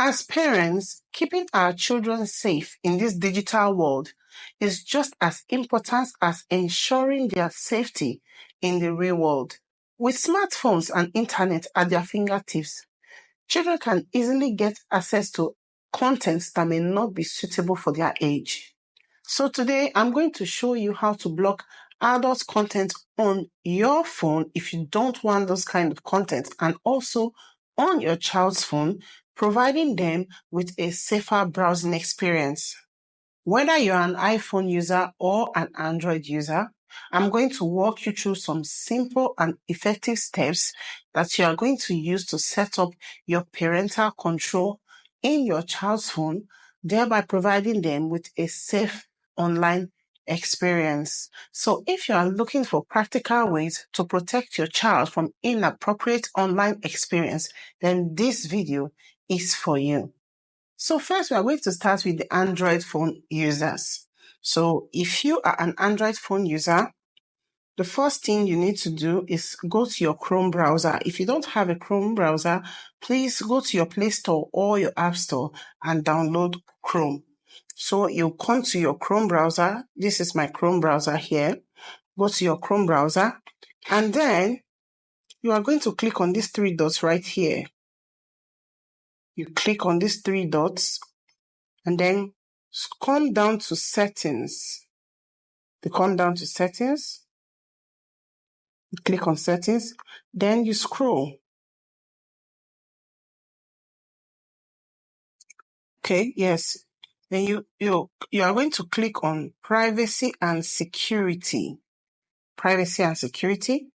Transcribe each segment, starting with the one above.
As parents, keeping our children safe in this digital world is just as important as ensuring their safety in the real world. With smartphones and internet at their fingertips, children can easily get access to contents that may not be suitable for their age. So today, I'm going to show you how to block adult content on your phone if you don't want those kind of content, and also on your child's phone, providing them with a safer browsing experience. Whether you're an iPhone user or an Android user, I'm going to walk you through some simple and effective steps that you are going to use to set up your parental control in your child's phone, thereby providing them with a safe online experience. So if you are looking for practical ways to protect your child from inappropriate online experience, then this video is for you. So first, we are going to start with the Android phone users. So if you are an Android phone user, the first thing you need to do is go to your Chrome browser. If you don't have a Chrome browser, please go to your Play Store or your App Store and download Chrome. So you come to your Chrome browser. This is my Chrome browser here. Go to your Chrome browser, and then you are going to click on these three dots right here. You click on these three dots, and then come down to settings. You come down to settings, you click on settings, then you scroll. Okay, yes. Then you are going to click on privacy and security. Privacy and security.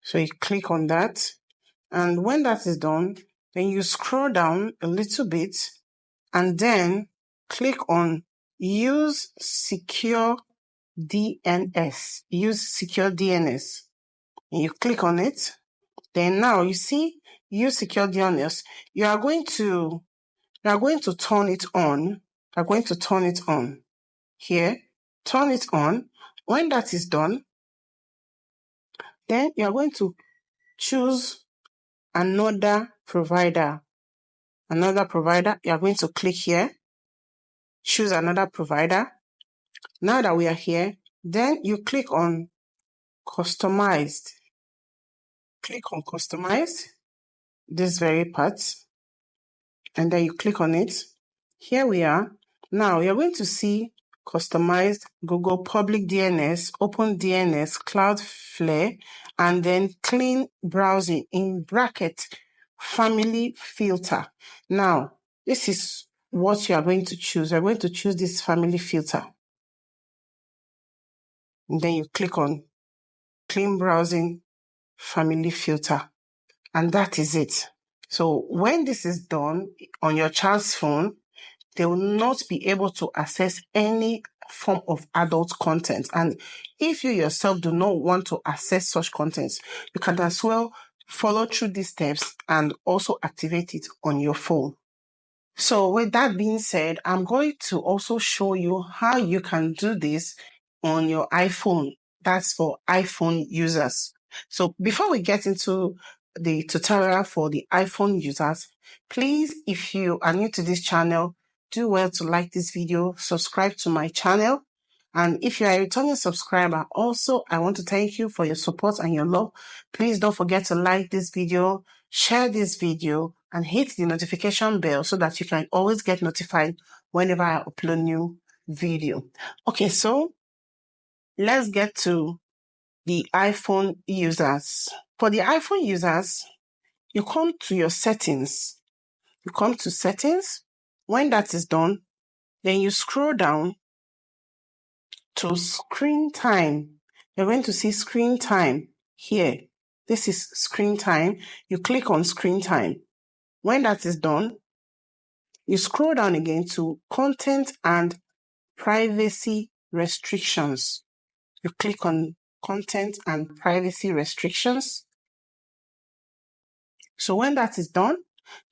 So you click on that. And when that is done, then you scroll down a little bit and then click on use secure DNS. Use secure DNS. And you click on it. Then now you see use secure DNS. You are going to turn it on. You are going to turn it on. Here, turn it on. When that is done, then you are going to choose another provider. Another provider. You are going to click here. Choose another provider. Now that we are here, then you click on customized. Click on customized, this very part, and then you click on it. Here we are. Now you're going to see customized Google public DNS, open DNS, Cloudflare, and then clean browsing in bracket family filter. Now, this is what you are going to choose. You're going to choose this family filter. And then you click on clean browsing family filter. And that is it. So when this is done on your child's phone, they will not be able to access any form of adult content. And if you yourself do not want to access such content, you can as well follow through these steps and also activate it on your phone. So with that being said, I'm going to also show you how you can do this on your iPhone. That's for iPhone users. So before we get into the tutorial for the iPhone users, please, if you are new to this channel, do well to like this video, subscribe to my channel. And if you are a returning subscriber, also, I want to thank you for your support and your love. Please don't forget to like this video, share this video, and hit the notification bell so that you can always get notified whenever I upload new video. Okay, so let's get to the iPhone users. For the iPhone users, you come to your settings. You come to settings. When that is done, then you scroll down to screen time. You're going to see screen time here. This is screen time. You click on screen time. When that is done, you scroll down again to content and privacy restrictions. You click on content and privacy restrictions. So when that is done,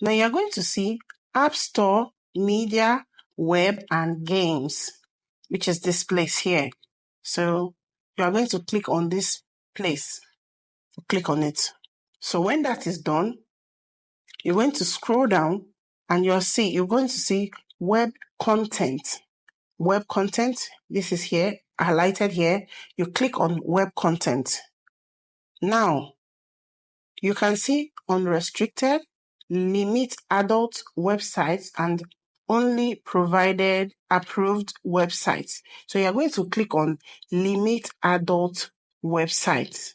now you're going to see App Store, Media, Web, and Games, which is this place here. So you are going to click on this place. Click on it. So when that is done, you're going to scroll down and you're going to see web content. Web content, this is here, highlighted here. You click on web content. Now, you can see unrestricted, limit adult websites, and only provided approved websites. So you're going to click on limit adult websites.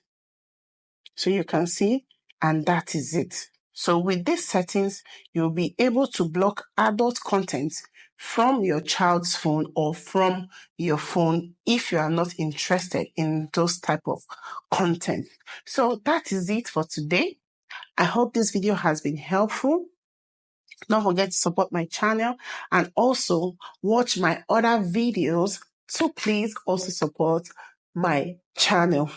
So you can see, and that is it. So with these settings, you'll be able to block adult content from your child's phone or from your phone if you are not interested in those type of content. So that is it for today. I hope this video has been helpful. Don't forget to support my channel and also watch my other videos. So please also support my channel.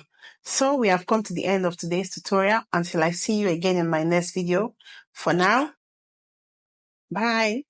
So we have come to the end of today's tutorial. Until I see you again in my next video. For now, bye.